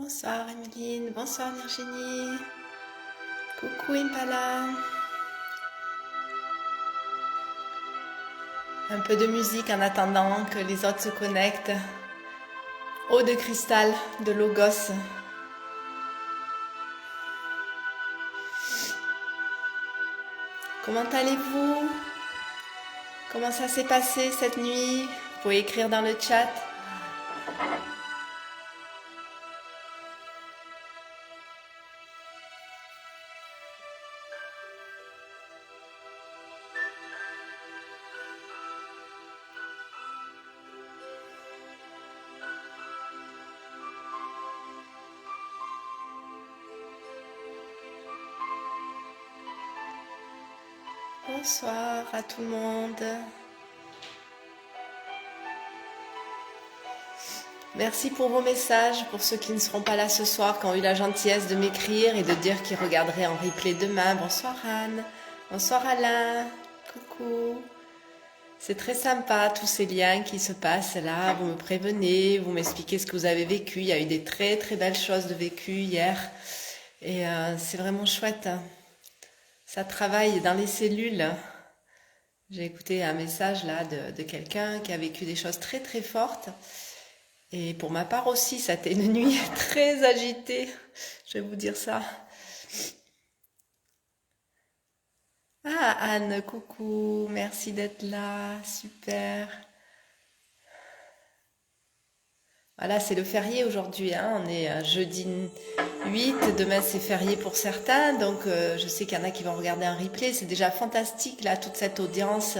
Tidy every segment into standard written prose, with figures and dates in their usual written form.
Bonsoir Emeline, bonsoir Virginie, coucou Impala. Un peu de musique en attendant que les autres se connectent. Eau de cristal de Logos. Comment allez-vous? Comment ça s'est passé cette nuit? Vous pouvez écrire dans le chat. Bonsoir à tout le monde. Merci pour vos messages, pour ceux qui ne seront pas là ce soir, qui ont eu la gentillesse de m'écrire et de dire qu'ils regarderaient en replay demain. Bonsoir Anne, bonsoir Alain, coucou. C'est très sympa, tous ces liens qui se passent là. Vous me prévenez, vous m'expliquez ce que vous avez vécu. Il y a eu des très très belles choses de vécu hier. Et c'est vraiment chouette. Ça travaille dans les cellules. J'ai écouté un message là de quelqu'un qui a vécu des choses très très fortes. Et pour ma part aussi, ça a été une nuit très agitée. Je vais vous dire ça. Ah Anne, coucou, merci d'être là, super. Voilà, c'est le férié aujourd'hui, hein. On est jeudi 8, demain c'est férié pour certains, donc je sais qu'il y en a qui vont regarder un replay. C'est déjà fantastique là, toute cette audience,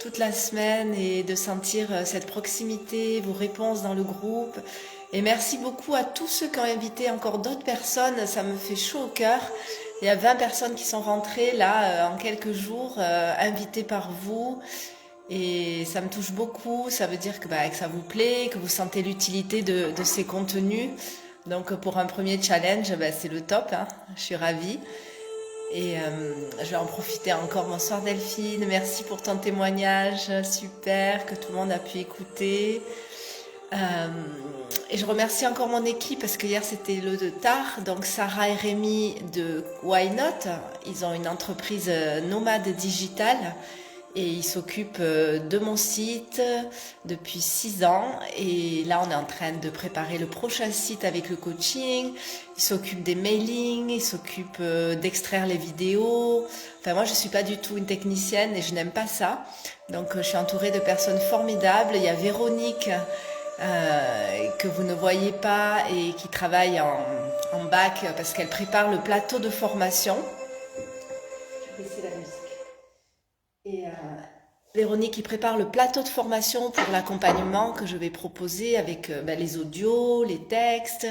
toute la semaine et de sentir cette proximité, vos réponses dans le groupe. Et merci beaucoup à tous ceux qui ont invité encore d'autres personnes, ça me fait chaud au cœur. Il y a 20 personnes qui sont rentrées là en quelques jours, invitées par vous. Et ça me touche beaucoup, ça veut dire que ça vous plaît, que vous sentez l'utilité de ces contenus. Donc pour un premier challenge, c'est le top, hein. Je suis ravie. Et je vais en profiter encore. Bonsoir Delphine, merci pour ton témoignage, super, que tout le monde a pu écouter. Euh, et je remercie encore mon équipe parce que hier c'était le de tard. Donc Sarah et Rémi de Why Not, ils ont une entreprise nomade digitale et ils s'occupent de mon site depuis 6 ans. Et là on est en train de préparer le prochain site avec le coaching. Ils s'occupent des mailings, ils s'occupent d'extraire les vidéos. Enfin moi je suis pas du tout une technicienne et je n'aime pas ça. Donc je suis entourée de personnes formidables. Il y a Véronique que vous ne voyez pas et qui travaille en bac parce qu'elle prépare le plateau de formation. Je vais baisser la musique. Et Véronique qui prépare le plateau de formation pour l'accompagnement que je vais proposer avec les audios, les textes,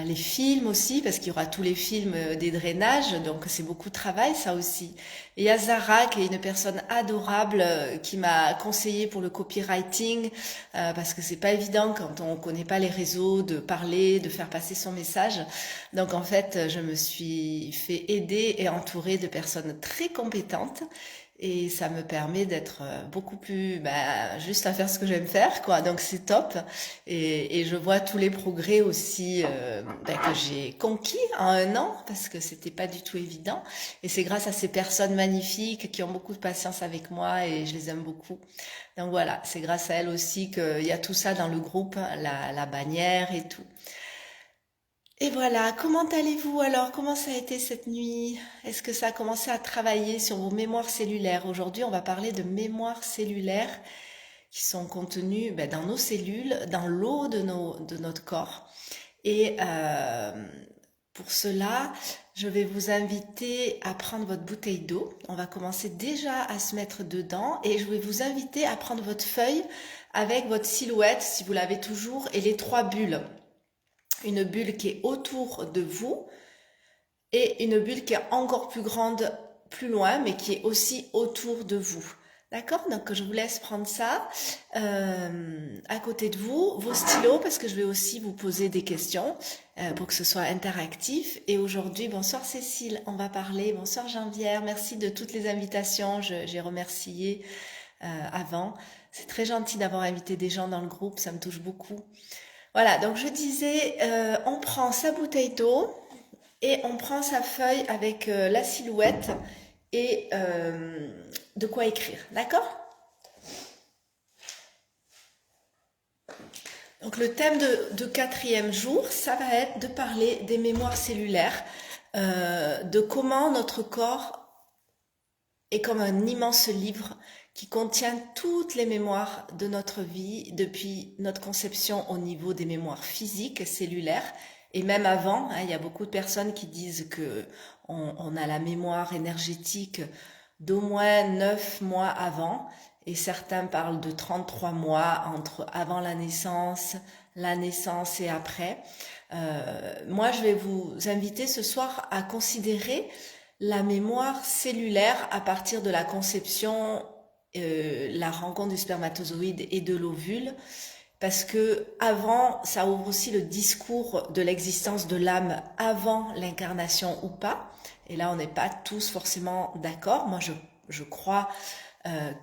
les films aussi, parce qu'il y aura tous les films des drainages, donc c'est beaucoup de travail ça aussi. Et il y a Zara qui est une personne adorable qui m'a conseillé pour le copywriting, parce que c'est pas évident quand on connaît pas les réseaux de parler, de faire passer son message. Donc en fait, je me suis fait aider et entourer de personnes très compétentes. Et ça me permet d'être beaucoup plus juste à faire ce que j'aime faire, quoi. Donc c'est top. Et je vois tous les progrès aussi que j'ai conquis en un an parce que c'était pas du tout évident. Et c'est grâce à ces personnes magnifiques qui ont beaucoup de patience avec moi et je les aime beaucoup. Donc voilà, c'est grâce à elles aussi qu'il y a tout ça dans le groupe, la bannière et tout. Et voilà, comment allez-vous alors? Comment ça a été cette nuit? Est-ce que ça a commencé à travailler sur vos mémoires cellulaires? Aujourd'hui, on va parler de mémoires cellulaires qui sont contenues dans nos cellules, dans l'eau de notre corps. Et pour cela, je vais vous inviter à prendre votre bouteille d'eau. On va commencer déjà à se mettre dedans et je vais vous inviter à prendre votre feuille avec votre silhouette, si vous l'avez toujours, et les 3 bulles. Une bulle qui est autour de vous et une bulle qui est encore plus grande, plus loin, mais qui est aussi autour de vous. D'accord? Donc je vous laisse prendre ça à côté de vous, vos stylos, parce que je vais aussi vous poser des questions pour que ce soit interactif. Et aujourd'hui, bonsoir Cécile, on va parler, bonsoir Janvière, merci de toutes les invitations, j'ai remercié avant. C'est très gentil d'avoir invité des gens dans le groupe, ça me touche beaucoup. Voilà, donc je disais, on prend sa bouteille d'eau et on prend sa feuille avec la silhouette et de quoi écrire, d'accord? Donc le thème de quatrième jour, ça va être de parler des mémoires cellulaires, de comment notre corps est comme un immense livre qui contient toutes les mémoires de notre vie depuis notre conception au niveau des mémoires physiques, cellulaires, et même avant. Hein, il y a beaucoup de personnes qui disent que on a la mémoire énergétique d'au moins 9 mois avant, et certains parlent de 33 mois entre avant la naissance et après. Moi, je vais vous inviter ce soir à considérer la mémoire cellulaire à partir de la conception, la rencontre du spermatozoïde et de l'ovule, parce que avant, ça ouvre aussi le discours de l'existence de l'âme avant l'incarnation ou pas. Et là, on n'est pas tous forcément d'accord. Moi, je crois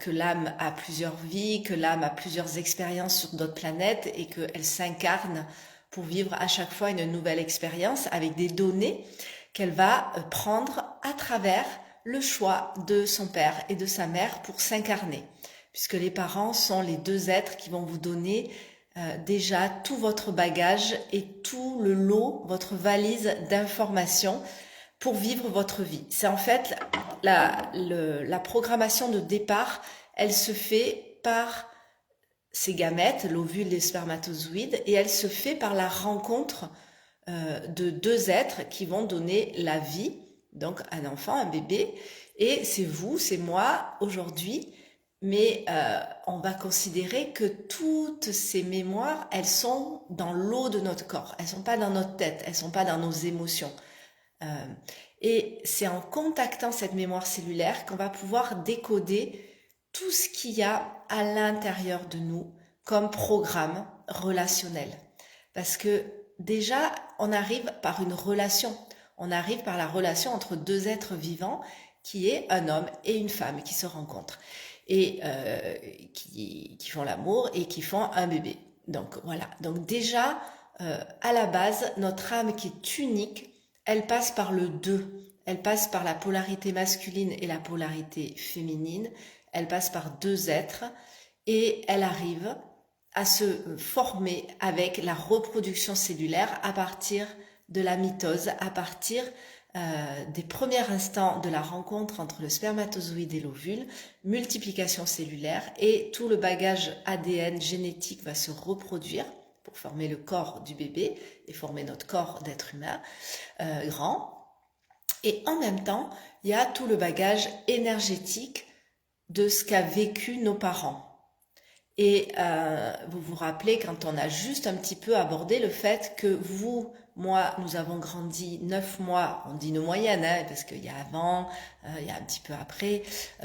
que l'âme a plusieurs vies, que l'âme a plusieurs expériences sur d'autres planètes et qu'elle s'incarne pour vivre à chaque fois une nouvelle expérience avec des données qu'elle va prendre à travers le choix de son père et de sa mère pour s'incarner. Puisque les parents sont les deux êtres qui vont vous donner déjà tout votre bagage et tout le lot, votre valise d'informations pour vivre votre vie. C'est en fait la programmation de départ, elle se fait par ces gamètes, l'ovule et les spermatozoïdes, et elle se fait par la rencontre de deux êtres qui vont donner la vie, donc un enfant, un bébé, et c'est vous, c'est moi aujourd'hui, mais on va considérer que toutes ces mémoires, elles sont dans l'eau de notre corps, elles sont pas dans notre tête, elles sont pas dans nos émotions. Euh, et c'est en contactant cette mémoire cellulaire qu'on va pouvoir décoder tout ce qu'il y a à l'intérieur de nous comme programme relationnel. Parce que déjà, on arrive par une relation. On arrive par la relation entre deux êtres vivants qui est un homme et une femme qui se rencontrent et qui font l'amour et qui font un bébé. Donc voilà. Donc déjà, à la base, notre âme qui est unique, elle passe par le deux. Elle passe par la polarité masculine et la polarité féminine. Elle passe par deux êtres et elle arrive à se former avec la reproduction cellulaire à partir de la mitose, à partir des premiers instants de la rencontre entre le spermatozoïde et l'ovule, multiplication cellulaire et tout le bagage ADN génétique va se reproduire pour former le corps du bébé et former notre corps d'être humain grand. Et en même temps, il y a tout le bagage énergétique de ce qu'a vécu nos parents. Et vous vous rappelez quand on a juste un petit peu abordé le fait que vous, moi, nous avons grandi 9 mois, on dit nos moyennes, hein, parce qu'il y a avant, il y a un petit peu après,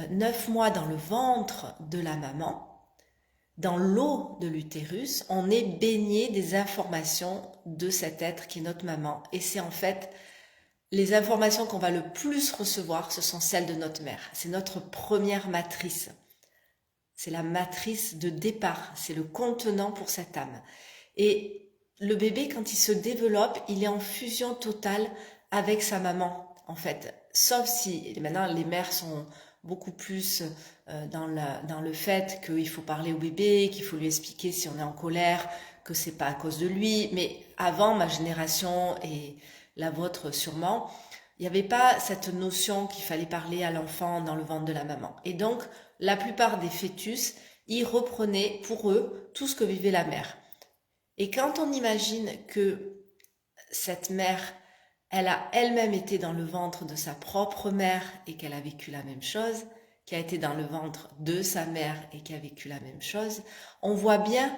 9 mois dans le ventre de la maman, dans l'eau de l'utérus, on est baigné des informations de cet être qui est notre maman. Et c'est en fait les informations qu'on va le plus recevoir, ce sont celles de notre mère. C'est notre première matrice. C'est la matrice de départ, c'est le contenant pour cette âme. Et le bébé, quand il se développe, il est en fusion totale avec sa maman, en fait. Sauf si, maintenant, les mères sont beaucoup plus dans le fait qu'il faut parler au bébé, qu'il faut lui expliquer si on est en colère, que c'est pas à cause de lui. Mais avant, ma génération et la vôtre sûrement, il n'y avait pas cette notion qu'il fallait parler à l'enfant dans le ventre de la maman. Et donc, la plupart des fœtus, ils reprenaient pour eux tout ce que vivait la mère. Et quand on imagine que cette mère, elle a elle-même été dans le ventre de sa propre mère et qu'elle a vécu la même chose, qui a été dans le ventre de sa mère et qui a vécu la même chose, on voit bien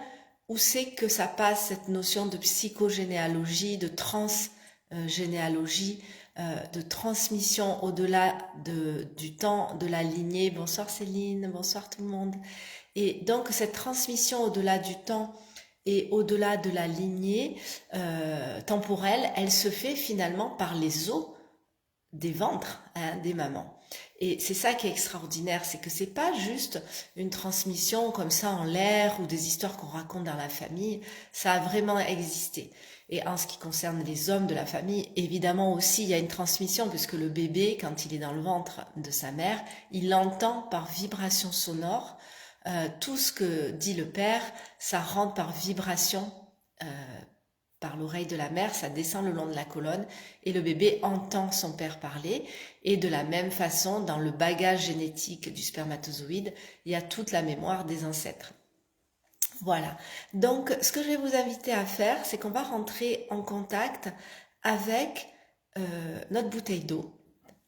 où c'est que ça passe cette notion de psychogénéalogie, de transgénéalogie, de transmission au-delà du temps de la lignée. Bonsoir Céline, bonsoir tout le monde. Et donc cette transmission au-delà du temps et au-delà de la lignée temporelle, elle se fait finalement par les os des ventres des mamans. Et c'est ça qui est extraordinaire, c'est que c'est pas juste une transmission comme ça en l'air ou des histoires qu'on raconte dans la famille, ça a vraiment existé. Et en ce qui concerne les hommes de la famille, évidemment aussi, il y a une transmission, puisque le bébé, quand il est dans le ventre de sa mère, il entend par vibration sonore tout ce que dit le père, ça rentre par vibration par l'oreille de la mère, ça descend le long de la colonne et le bébé entend son père parler. Et de la même façon, dans le bagage génétique du spermatozoïde, il y a toute la mémoire des ancêtres. Voilà. Donc, ce que je vais vous inviter à faire, c'est qu'on va rentrer en contact avec notre bouteille d'eau.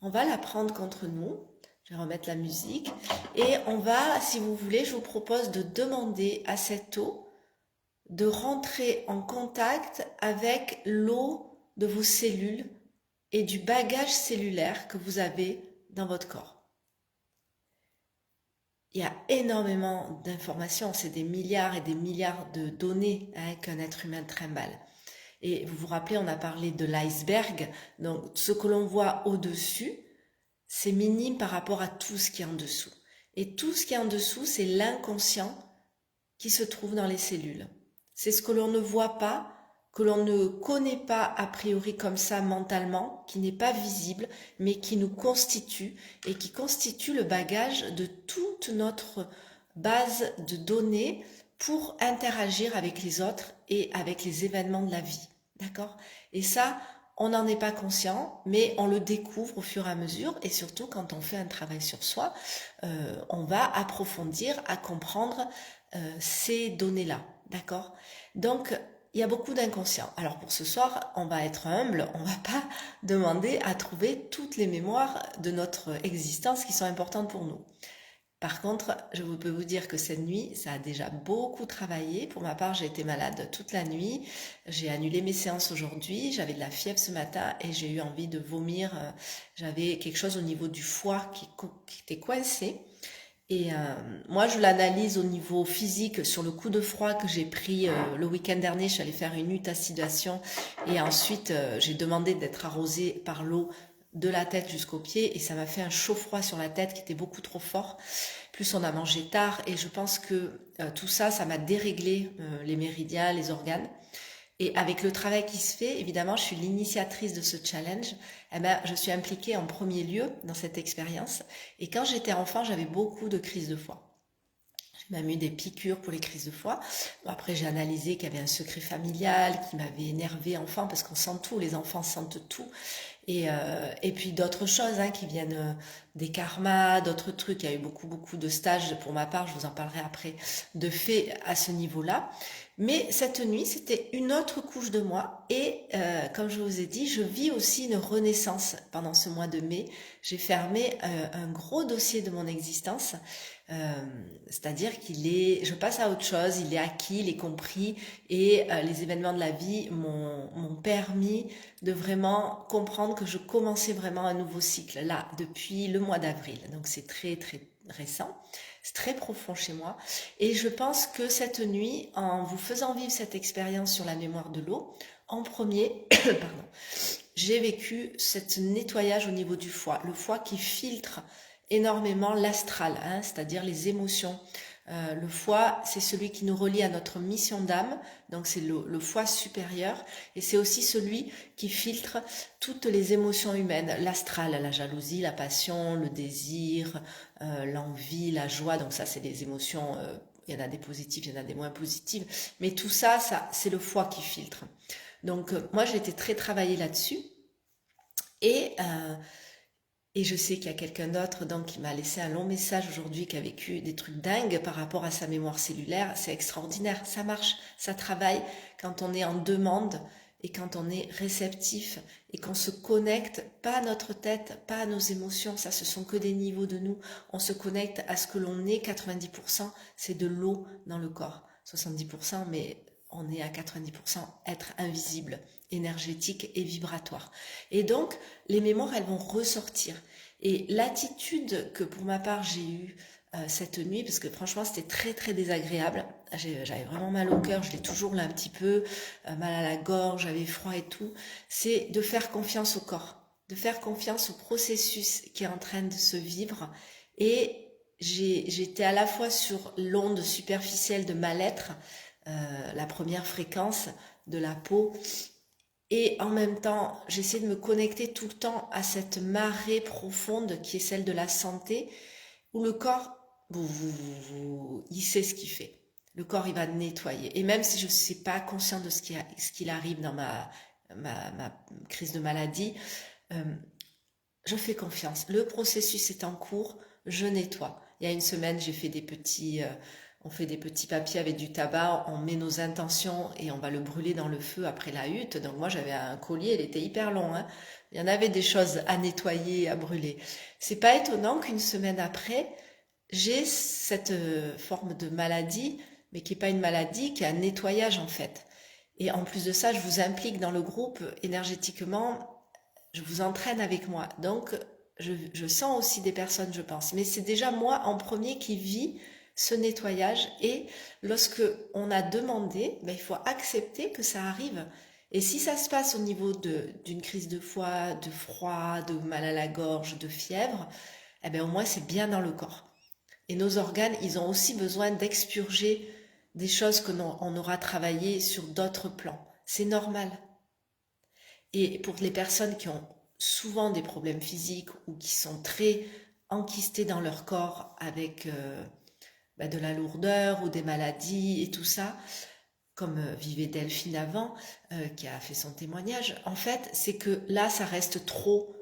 On va la prendre contre nous. Je vais remettre la musique. Et on va, si vous voulez, je vous propose de demander à cette eau de rentrer en contact avec l'eau de vos cellules et du bagage cellulaire que vous avez dans votre corps. Il y a énormément d'informations, c'est des milliards et des milliards de données qu'un être humain trimballe. Et vous vous rappelez, on a parlé de l'iceberg, donc ce que l'on voit au-dessus, c'est minime par rapport à tout ce qui est en dessous. Et tout ce qui est en dessous, c'est l'inconscient qui se trouve dans les cellules. C'est ce que l'on ne voit pas, que l'on ne connaît pas a priori comme ça mentalement, qui n'est pas visible, mais qui nous constitue et qui constitue le bagage de toute notre base de données pour interagir avec les autres et avec les événements de la vie. D'accord ? Et ça, on n'en est pas conscient, mais on le découvre au fur et à mesure, et surtout quand on fait un travail sur soi, on va approfondir à comprendre ces données-là. D'accord ? Donc, il y a beaucoup d'inconscient. Alors pour ce soir, on va être humble, on va pas demander à trouver toutes les mémoires de notre existence qui sont importantes pour nous. Par contre, je peux vous dire que cette nuit, ça a déjà beaucoup travaillé. Pour ma part, j'ai été malade toute la nuit. J'ai annulé mes séances aujourd'hui. J'avais de la fièvre ce matin et j'ai eu envie de vomir. J'avais quelque chose au niveau du foie qui était coincé. Et moi, je l'analyse au niveau physique sur le coup de froid que j'ai pris le week-end dernier. Je suis allée faire une hutte acidation et ensuite j'ai demandé d'être arrosée par l'eau de la tête jusqu'aux pieds et ça m'a fait un chaud-froid sur la tête qui était beaucoup trop fort. Plus on a mangé tard et je pense que tout ça, ça m'a déréglé les méridiens, les organes. Et avec le travail qui se fait, évidemment, je suis l'initiatrice de ce challenge. Eh ben, je suis impliquée en premier lieu dans cette expérience. Et quand j'étais enfant, j'avais beaucoup de crises de foie. J'ai même eu des piqûres pour les crises de foie. Après, j'ai analysé qu'il y avait un secret familial qui m'avait énervé enfant parce qu'on sent tout, les enfants sentent tout. Et puis d'autres choses qui viennent des karmas, d'autres trucs. Il y a eu beaucoup de stages pour ma part, je vous en parlerai après, de faits à ce niveau-là. Mais cette nuit, c'était une autre couche de moi et comme je vous ai dit, je vis aussi une renaissance pendant ce mois de mai. J'ai fermé un gros dossier de mon existence, c'est-à-dire je passe à autre chose, il est acquis, il est compris et les événements de la vie m'ont permis de vraiment comprendre que je commençais vraiment un nouveau cycle là depuis le mois d'avril. Donc c'est très très récent. C'est très profond chez moi et je pense que cette nuit, en vous faisant vivre cette expérience sur la mémoire de l'eau, en premier, pardon, j'ai vécu ce nettoyage au niveau du foie, le foie qui filtre énormément l'astral, c'est-à-dire les émotions. Le foie, c'est celui qui nous relie à notre mission d'âme, donc c'est le foie supérieur, et c'est aussi celui qui filtre toutes les émotions humaines, l'astral, la jalousie, la passion, le désir, l'envie, la joie, donc ça c'est des émotions, il y en a des positives, il y en a des moins positives, mais tout ça c'est le foie qui filtre. Donc moi j'ai été très travaillée là-dessus, et je sais qu'il y a quelqu'un d'autre donc qui m'a laissé un long message aujourd'hui qui a vécu des trucs dingues par rapport à sa mémoire cellulaire. C'est extraordinaire, ça marche, ça travaille quand on est en demande et quand on est réceptif et qu'on se connecte, pas à notre tête, pas à nos émotions, ça ce sont que des niveaux de nous. On se connecte à ce que l'on est, 90% c'est de l'eau dans le corps, 70% mais on est à 90% être invisible, énergétique et vibratoire. Et donc, les mémoires, elles vont ressortir. Et l'attitude que pour ma part j'ai eue cette nuit, parce que franchement c'était très très désagréable, j'avais vraiment mal au cœur, je l'ai toujours là un petit peu, mal à la gorge, j'avais froid et tout, c'est de faire confiance au corps. de faire confiance au processus qui est en train de se vivre. Et j'étais à la fois sur l'onde superficielle de mal-être, la première fréquence de la peau, et en même temps, j'essaie de me connecter tout le temps à cette marée profonde qui est celle de la santé, où le corps, il sait ce qu'il fait. Le corps, il va nettoyer. Et même si je ne suis pas conscient de ce qu'il arrive dans ma crise de maladie, je fais confiance. Le processus est en cours, je nettoie. Il y a une semaine, j'ai fait on fait des petits papiers avec du tabac, on met nos intentions et on va le brûler dans le feu après la hutte. Donc moi, j'avais un collier, il était hyper long, hein. Il y en avait des choses à nettoyer, à brûler. C'est pas étonnant qu'une semaine après, j'ai cette forme de maladie, mais qui n'est pas une maladie, qui est un nettoyage en fait. Et en plus de ça, je vous implique dans le groupe énergétiquement, je vous entraîne avec moi. Donc, je sens aussi des personnes, je pense. Mais c'est déjà moi en premier qui vis ce nettoyage. Et lorsque on a demandé, il faut accepter que ça arrive. Et si ça se passe au niveau d'une crise de foie, de froid, de mal à la gorge, de fièvre, au moins c'est bien dans le corps. Et nos organes, ils ont aussi besoin d'expurger des choses qu'on aura travaillées sur d'autres plans. C'est normal. Et pour les personnes qui ont souvent des problèmes physiques ou qui sont très enquistées dans leur corps avec de la lourdeur ou des maladies et tout ça, comme vivait Delphine avant, qui a fait son témoignage, en fait, c'est que là, ça reste trop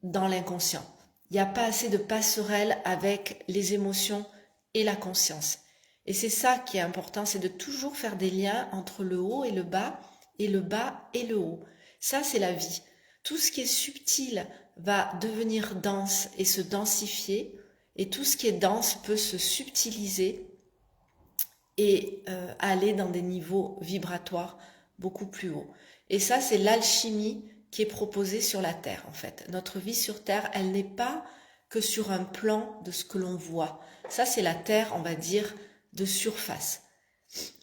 dans l'inconscient. Il n'y a pas assez de passerelle avec les émotions et la conscience. Et c'est ça qui est important, c'est de toujours faire des liens entre le haut et le bas et le haut. Ça, c'est la vie. Tout ce qui est subtil va devenir dense et se densifier, et tout ce qui est dense peut se subtiliser et aller dans des niveaux vibratoires beaucoup plus hauts. Et ça, c'est l'alchimie qui est proposée sur la Terre, en fait. Notre vie sur Terre, elle n'est pas que sur un plan de ce que l'on voit. Ça, c'est la Terre, on va dire, de surface.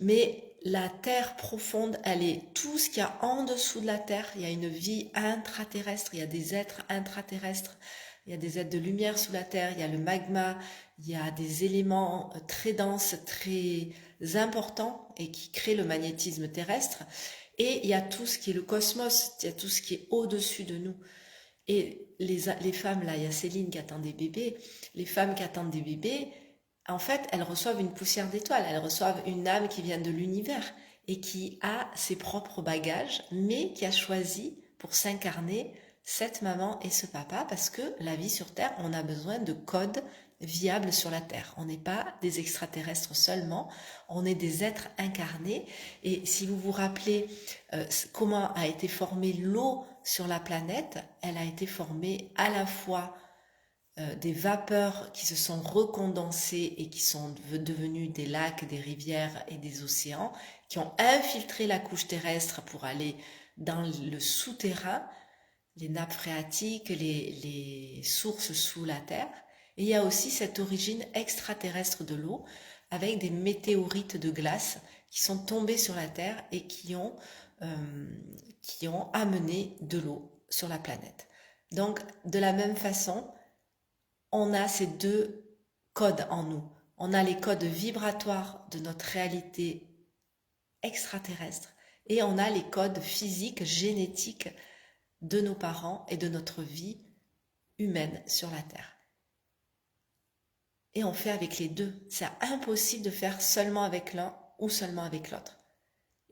Mais la Terre profonde, elle est tout ce qu'il y a en dessous de la Terre. Il y a une vie intraterrestre, il y a des êtres intraterrestres, il y a des êtres de lumière sous la Terre, il y a le magma, il y a des éléments très denses, très importants et qui créent le magnétisme terrestre. Et il y a tout ce qui est le cosmos, il y a tout ce qui est au-dessus de nous. Et les femmes, là, il y a Céline qui attend des bébés, les femmes qui attendent des bébés, en fait, elles reçoivent une poussière d'étoiles, elles reçoivent une âme qui vient de l'univers et qui a ses propres bagages, mais qui a choisi pour s'incarner cette maman et ce papa, parce que la vie sur Terre, on a besoin de codes viables sur la Terre. On n'est pas des extraterrestres seulement, on est des êtres incarnés. Et si vous vous rappelez comment a été formée l'eau sur la planète, elle a été formée à la fois des vapeurs qui se sont recondensées et qui sont devenues des lacs, des rivières et des océans, qui ont infiltré la couche terrestre pour aller dans le souterrain, les nappes phréatiques, les sources sous la terre. Et il y a aussi cette origine extraterrestre de l'eau avec des météorites de glace qui sont tombés sur la Terre et qui ont amené de l'eau sur la planète. Donc, de la même façon, on a ces deux codes en nous. On a les codes vibratoires de notre réalité extraterrestre et on a les codes physiques, génétiques de nos parents et de notre vie humaine sur la Terre. Et on fait avec les deux. C'est impossible de faire seulement avec l'un ou seulement avec l'autre.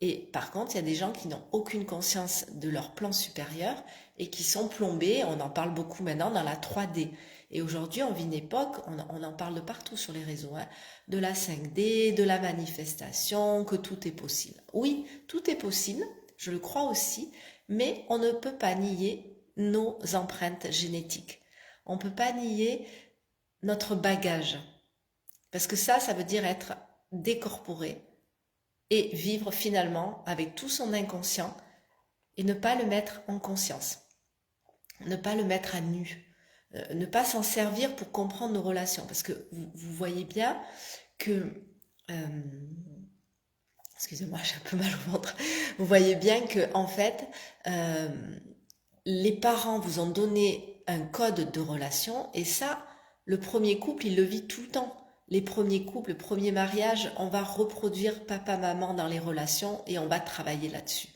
Et par contre, il y a des gens qui n'ont aucune conscience de leur plan supérieur et qui sont plombés, on en parle beaucoup maintenant, dans la 3D. Et aujourd'hui, on vit une époque, on en parle de partout sur les réseaux, hein, de la 5D, de la manifestation, que tout est possible. Oui, tout est possible, je le crois aussi, mais on ne peut pas nier nos empreintes génétiques. On ne peut pas nier notre bagage. Parce que ça veut dire être décorporé et vivre finalement avec tout son inconscient et ne pas le mettre en conscience, ne pas le mettre à nu, ne pas s'en servir pour comprendre nos relations. Parce que vous voyez bien que... excusez-moi, j'ai un peu mal au ventre. Vous voyez bien que en fait, les parents vous ont donné un code de relation et ça, le premier couple, il le vit tout le temps. Les premiers couples, le premier mariage, on va reproduire papa-maman dans les relations et on va travailler là-dessus.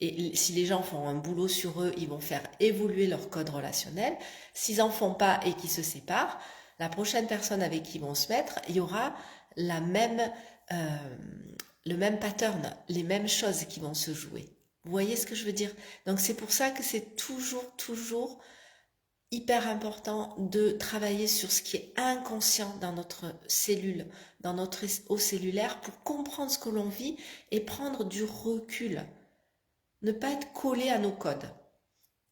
Et si les gens font un boulot sur eux, ils vont faire évoluer leur code relationnel. S'ils en font pas et qu'ils se séparent, la prochaine personne avec qui ils vont se mettre, il y aura la même, le même pattern, les mêmes choses qui vont se jouer. Vous voyez ce que je veux dire? Donc c'est pour ça que c'est toujours hyper important de travailler sur ce qui est inconscient dans notre cellule, dans notre eau cellulaire pour comprendre ce que l'on vit et prendre du recul. Ne pas être collé à nos codes.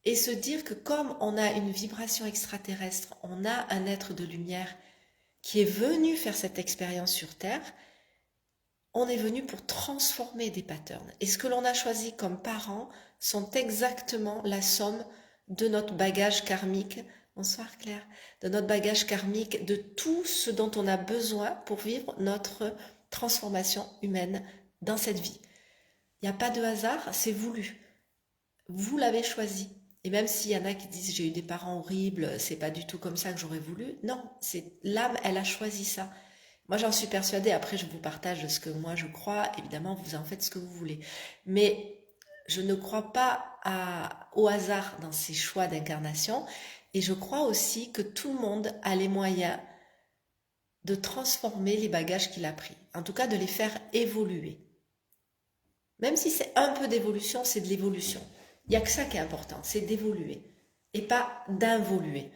Et se dire que comme on a une vibration extraterrestre, on a un être de lumière qui est venu faire cette expérience sur Terre, on est venu pour transformer des patterns. Et ce que l'on a choisi comme parents sont exactement la somme de notre bagage karmique. Bonsoir Claire. De notre bagage karmique, de tout ce dont on a besoin pour vivre notre transformation humaine dans cette vie. Il n'y a pas de hasard, c'est voulu. Vous l'avez choisi. Et même s'il y en a qui disent j'ai eu des parents horribles, c'est pas du tout comme ça que j'aurais voulu. Non, c'est l'âme, elle a choisi ça. Moi, j'en suis persuadée. Après, je vous partage ce que moi je crois. Évidemment, vous en faites ce que vous voulez. Mais je ne crois pas au hasard dans ces choix d'incarnation. Et je crois aussi que tout le monde a les moyens de transformer les bagages qu'il a pris. En tout cas, de les faire évoluer. Même si c'est un peu d'évolution, c'est de l'évolution. Il n'y a que ça qui est important, c'est d'évoluer. Et pas d'involuer.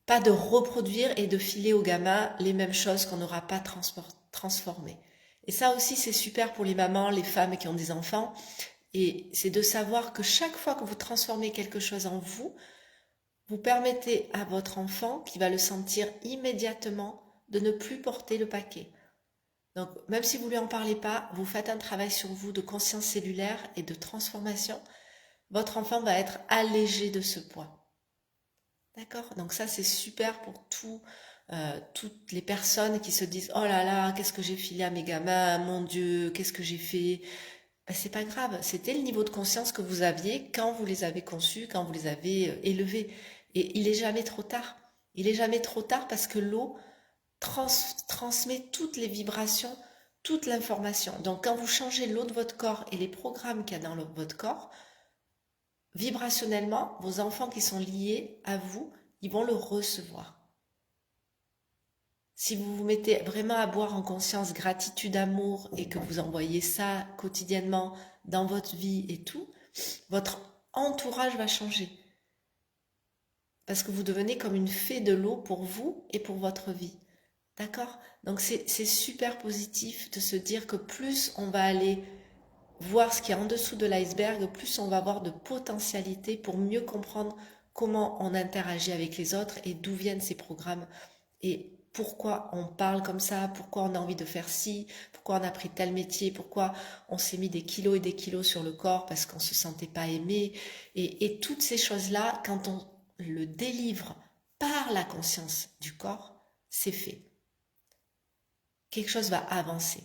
Pas de reproduire et de filer aux gamins les mêmes choses qu'on n'aura pas transformées. Et ça aussi, c'est super pour les mamans, les femmes qui ont des enfants. Et c'est de savoir que chaque fois que vous transformez quelque chose en vous, vous permettez à votre enfant, qui va le sentir immédiatement, de ne plus porter le paquet. Donc, même si vous ne lui en parlez pas, vous faites un travail sur vous de conscience cellulaire et de transformation. Votre enfant va être allégé de ce poids. D'accord? Donc ça, c'est super pour toutes les personnes qui se disent « Oh là là, qu'est-ce que j'ai filé à mes gamins? Mon Dieu, qu'est-ce que j'ai fait ?» Ben, c'est pas grave, c'était le niveau de conscience que vous aviez quand vous les avez conçus, quand vous les avez élevés. Et il n'est jamais trop tard. Il n'est jamais trop tard parce que l'eau transmet toutes les vibrations, toute l'information. Donc quand vous changez l'eau de votre corps et les programmes qu'il y a dans votre corps, vibrationnellement, vos enfants qui sont liés à vous, ils vont le recevoir. Si vous vous mettez vraiment à boire en conscience gratitude, amour et que vous envoyez ça quotidiennement dans votre vie et tout, votre entourage va changer. Parce que vous devenez comme une fée de l'eau pour vous et pour votre vie. D'accord? Donc c'est super positif de se dire que plus on va aller voir ce qu'il y a en dessous de l'iceberg, plus on va avoir de potentialités pour mieux comprendre comment on interagit avec les autres et d'où viennent ces programmes et pourquoi on parle comme ça, pourquoi on a envie de faire ci, pourquoi on a pris tel métier, pourquoi on s'est mis des kilos et des kilos sur le corps parce qu'on se sentait pas aimé. Et toutes ces choses-là, quand on le délivre par la conscience du corps, c'est fait. Quelque chose va avancer.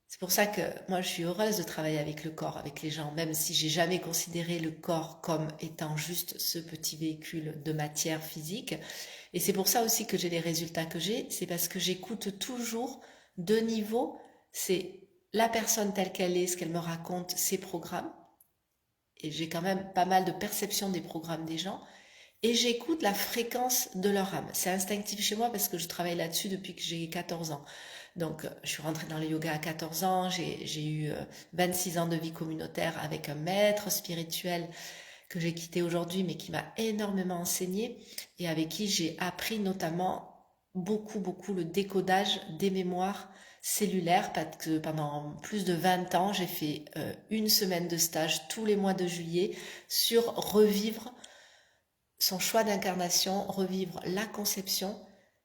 C'est pour ça que moi je suis heureuse de travailler avec le corps, avec les gens, même si j'ai jamais considéré le corps comme étant juste ce petit véhicule de matière physique. Et c'est pour ça aussi que j'ai les résultats que j'ai, c'est parce que j'écoute toujours deux niveaux, c'est la personne telle qu'elle est, ce qu'elle me raconte, ses programmes, et j'ai quand même pas mal de perception des programmes des gens, et j'écoute la fréquence de leur âme. C'est instinctif chez moi parce que je travaille là-dessus depuis que j'ai 14 ans. Donc, je suis rentrée dans le yoga à 14 ans, j'ai eu 26 ans de vie communautaire avec un maître spirituel que j'ai quitté aujourd'hui, mais qui m'a énormément enseigné et avec qui j'ai appris notamment beaucoup le décodage des mémoires cellulaires, parce que pendant plus de 20 ans, j'ai fait une semaine de stage tous les mois de juillet sur revivre son choix d'incarnation, revivre la conception,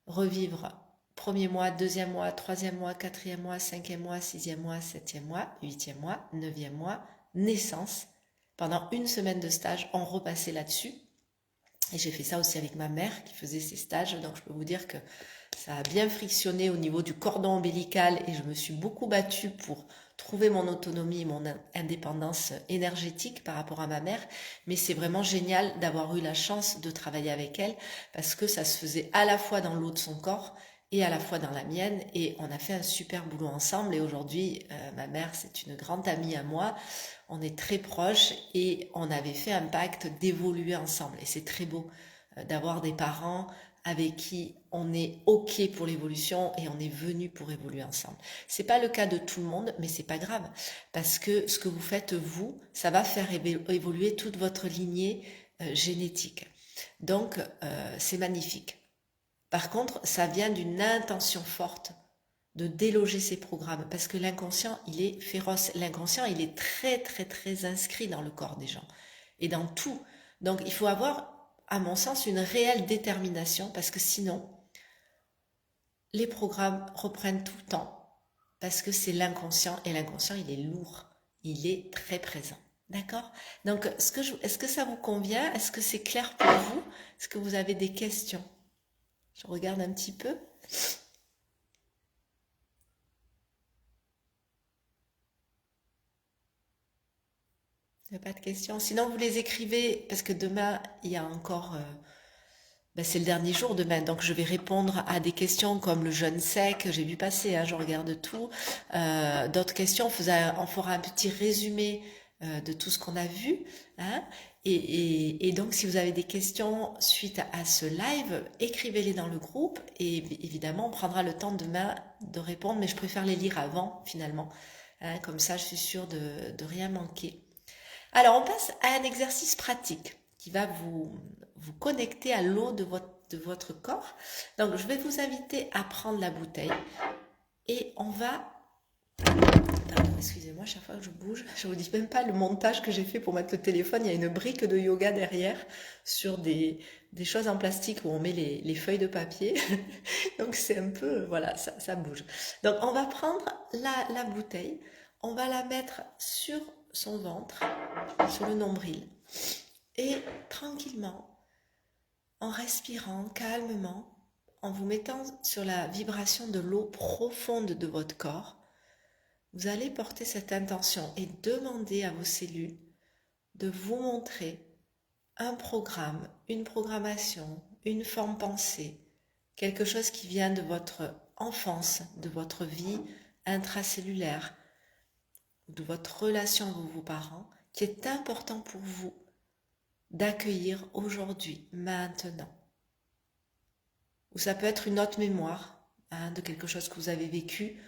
revivre premier mois, deuxième mois, troisième mois, quatrième mois, cinquième mois, sixième mois, septième mois, huitième mois, neuvième mois, naissance. Pendant une semaine de stage, on repassait là-dessus. Et j'ai fait ça aussi avec ma mère qui faisait ses stages. Donc je peux vous dire que Ça a bien frictionné au niveau du cordon ombilical et je me suis beaucoup battue pour trouver mon autonomie, mon indépendance énergétique par rapport à ma mère. Mais c'est vraiment génial d'avoir eu la chance de travailler avec elle parce que ça se faisait à la fois dans l'eau de son corps et à la fois dans la mienne et on a fait un super boulot ensemble et aujourd'hui ma mère c'est une grande amie à moi, on est très proches et on avait fait un pacte d'évoluer ensemble et c'est très beau d'avoir des parents avec qui on est ok pour l'évolution et on est venu pour évoluer ensemble. C'est pas le cas de tout le monde, mais c'est pas grave parce que ce que vous faites vous, ça va faire évoluer toute votre lignée génétique. Donc c'est magnifique. Par contre, ça vient d'une intention forte de déloger ces programmes parce que l'inconscient, il est féroce. L'inconscient, il est très très très inscrit dans le corps des gens et dans tout. Donc il faut avoir à mon sens, une réelle détermination parce que sinon, les programmes reprennent tout le temps parce que c'est l'inconscient et l'inconscient, il est lourd, il est très présent. D'accord? Donc, est-ce que ça vous convient? Est-ce que c'est clair pour vous? Est-ce que vous avez des questions? Je regarde un petit peu. Il n'y a pas de questions. Sinon, vous les écrivez parce que demain, il y a encore c'est le dernier jour demain, donc je vais répondre à des questions comme le jeûne sec, j'ai vu passer, hein, je regarde tout. D'autres questions, on fera un petit résumé de tout ce qu'on a vu. Hein, et donc, si vous avez des questions suite à ce live, écrivez-les dans le groupe et évidemment, on prendra le temps demain de répondre, mais je préfère les lire avant, finalement. Hein, comme ça, je suis sûre de rien manquer. Alors, on passe à un exercice pratique qui va vous connecter à l'eau de votre corps. Donc, je vais vous inviter à prendre la bouteille et on va... Pardon, excusez-moi, chaque fois que je bouge, je vous dis même pas le montage que j'ai fait pour mettre le téléphone. Il y a une brique de yoga derrière sur des choses en plastique où on met les feuilles de papier. Donc, c'est un peu... Voilà, ça bouge. Donc, on va prendre la bouteille, on va la mettre sur son ventre, sur le nombril. Et tranquillement, en respirant calmement, en vous mettant sur la vibration de l'eau profonde de votre corps, vous allez porter cette intention et demander à vos cellules de vous montrer un programme, une programmation, une forme pensée, quelque chose qui vient de votre enfance, de votre vie intracellulaire, de votre relation avec vos parents, qui est important pour vous d'accueillir aujourd'hui, maintenant. Ou ça peut être une autre mémoire hein, de quelque chose que vous avez vécu.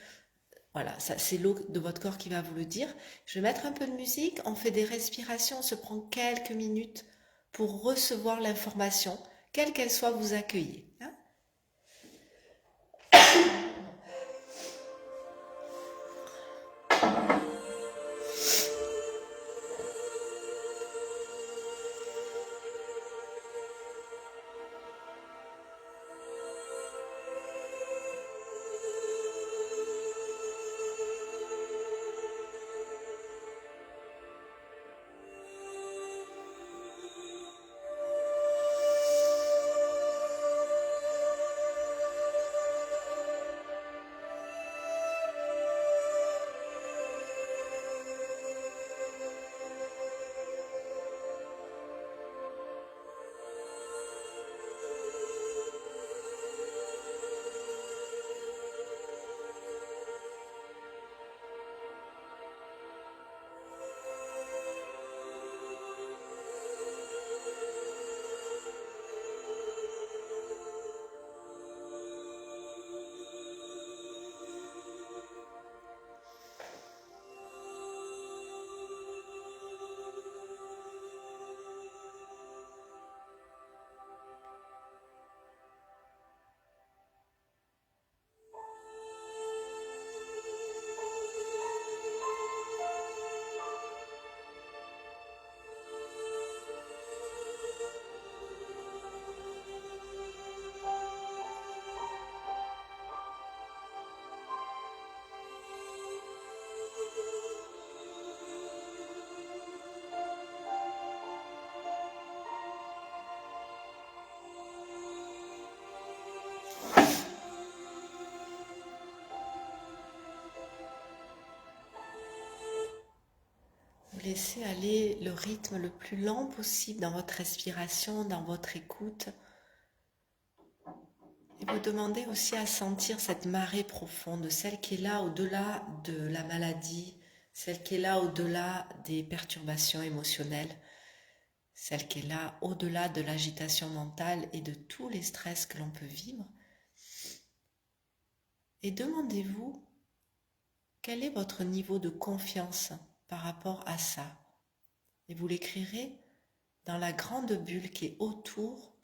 Voilà, c'est l'eau de votre corps qui va vous le dire. Je vais mettre un peu de musique, on fait des respirations, on se prend quelques minutes pour recevoir l'information, quelle qu'elle soit, vous accueillez. Hein. laissez aller le rythme le plus lent possible dans votre respiration, dans votre écoute. Et vous demandez aussi à sentir cette marée profonde, celle qui est là au-delà de la maladie, celle qui est là au-delà des perturbations émotionnelles, celle qui est là au-delà de l'agitation mentale et de tous les stress que l'on peut vivre. Et demandez-vous quel est votre niveau de confiance par rapport à ça. Et vous l'écrirez dans la grande bulle qui est autour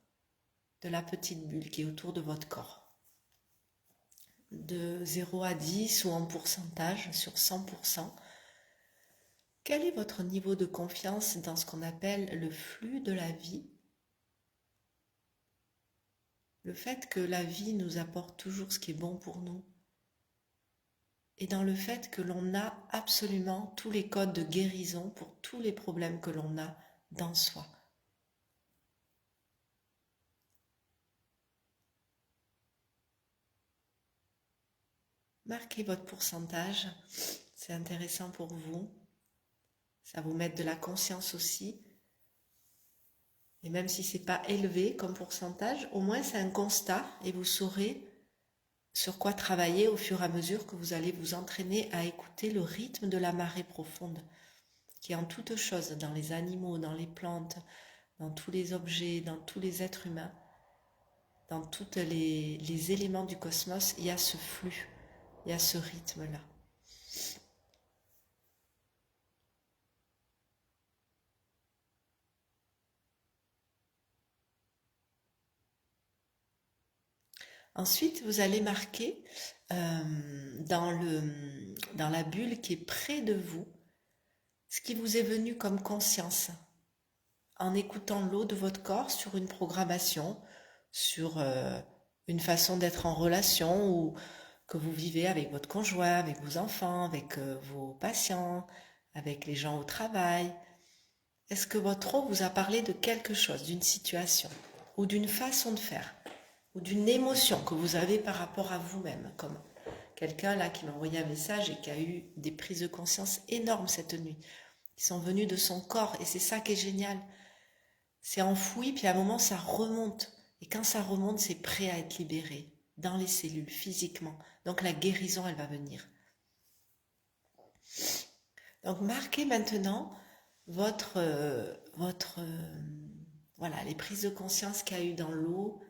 de la petite bulle qui est autour de votre corps. De 0 à 10 ou en pourcentage sur 100%, quel est votre niveau de confiance dans ce qu'on appelle le flux de la vie? Le fait que la vie nous apporte toujours ce qui est bon pour nous. Et dans le fait que l'on a absolument tous les codes de guérison pour tous les problèmes que l'on a dans soi. Marquez votre pourcentage, c'est intéressant pour vous. Ça vous met de la conscience aussi. Et même si ce n'est pas élevé comme pourcentage, au moins c'est un constat et vous saurez sur quoi travailler au fur et à mesure que vous allez vous entraîner à écouter le rythme de la marée profonde qui est en toutes choses, dans les animaux, dans les plantes, dans tous les objets, dans tous les êtres humains, dans tous les éléments du cosmos, il y a ce flux, il y a ce rythme-là. Ensuite, vous allez marquer dans la bulle qui est près de vous ce qui vous est venu comme conscience en écoutant l'eau de votre corps sur une programmation, sur une façon d'être en relation ou que vous vivez avec votre conjoint, avec vos enfants, avec vos patients, avec les gens au travail. Est-ce que votre eau vous a parlé de quelque chose, d'une situation ou d'une façon de faire ou d'une émotion que vous avez par rapport à vous-même, comme quelqu'un là qui m'a envoyé un message et qui a eu des prises de conscience énormes cette nuit, qui sont venues de son corps, et c'est ça qui est génial. C'est enfoui, puis à un moment ça remonte, et quand ça remonte, c'est prêt à être libéré dans les cellules, physiquement. Donc la guérison, elle va venir. Donc marquez maintenant voilà, les prises de conscience qu'il y a eu dans l'eau.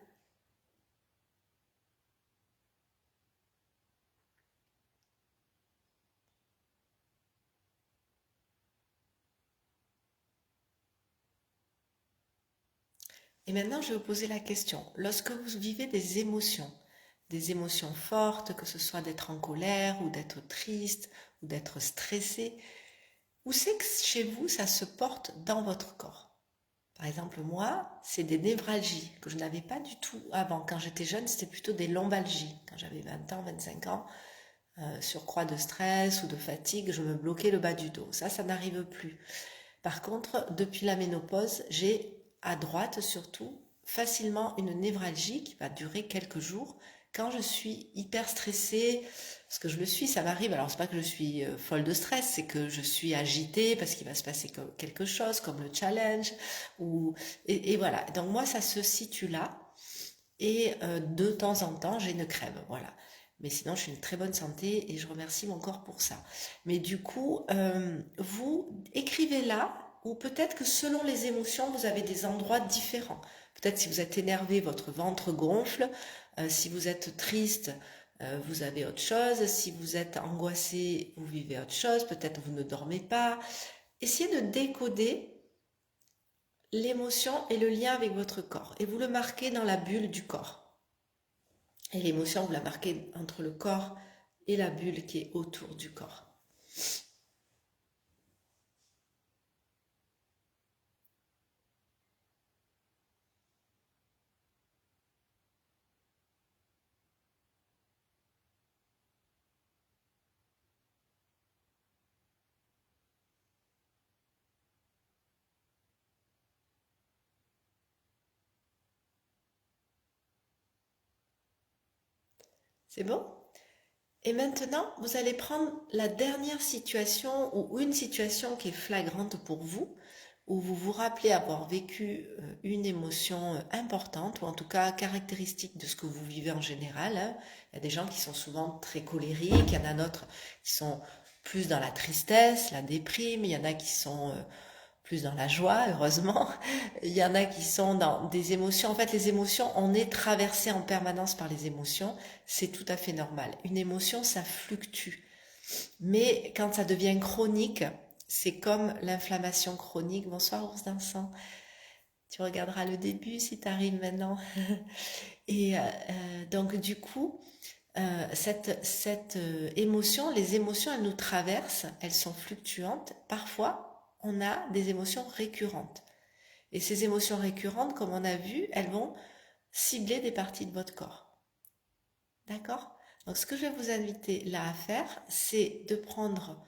Et maintenant, je vais vous poser la question. Lorsque vous vivez des émotions fortes, que ce soit d'être en colère ou d'être triste ou d'être stressé, où c'est que chez vous, ça se porte dans votre corps? Par exemple, moi, c'est des névralgies que je n'avais pas du tout avant. Quand j'étais jeune, c'était plutôt des lombalgies. Quand j'avais 20 ans, 25 ans, surcroît de stress ou de fatigue, je me bloquais le bas du dos. Ça n'arrive plus. Par contre, depuis la ménopause, j'ai, à droite surtout, facilement une névralgie qui va durer quelques jours quand je suis hyper stressée, parce que je le suis, ça m'arrive. Alors c'est pas que je suis folle de stress, c'est que je suis agitée parce qu'il va se passer quelque chose, comme le challenge, et voilà. Donc moi, ça se situe là, et de temps en temps, j'ai une crème, voilà. Mais sinon, je suis une très bonne santé et je remercie mon corps pour ça. Mais du coup, vous écrivez là, ou peut-être que selon les émotions, vous avez des endroits différents. Peut-être si vous êtes énervé, votre ventre gonfle. Si vous êtes triste, vous avez autre chose. Si vous êtes angoissé, vous vivez autre chose. Peut-être vous ne dormez pas. Essayez de décoder l'émotion et le lien avec votre corps. Et vous le marquez dans la bulle du corps. Et l'émotion, vous la marquez entre le corps et la bulle qui est autour du corps. C'est bon? Et maintenant, vous allez prendre la dernière situation ou une situation qui est flagrante pour vous, où vous vous rappelez avoir vécu une émotion importante, ou en tout cas caractéristique de ce que vous vivez en général. Hein. Il y a des gens qui sont souvent très colériques, il y en a d'autres qui sont plus dans la tristesse, la déprime, il y en a qui sont plus dans la joie, heureusement. Il y en a qui sont dans des émotions. En fait, les émotions, on est traversé en permanence par les émotions. C'est tout à fait normal. Une émotion, ça fluctue. Mais quand ça devient chronique, c'est comme l'inflammation chronique. Bonsoir, ours d'un sang. Tu regarderas le début si tu arrives maintenant. Et donc, du coup, cette émotion, les émotions, elles nous traversent, elles sont fluctuantes. Parfois, on a des émotions récurrentes. Et ces émotions récurrentes, comme on a vu, elles vont cibler des parties de votre corps. D'accord? Donc ce que je vais vous inviter là à faire, c'est de prendre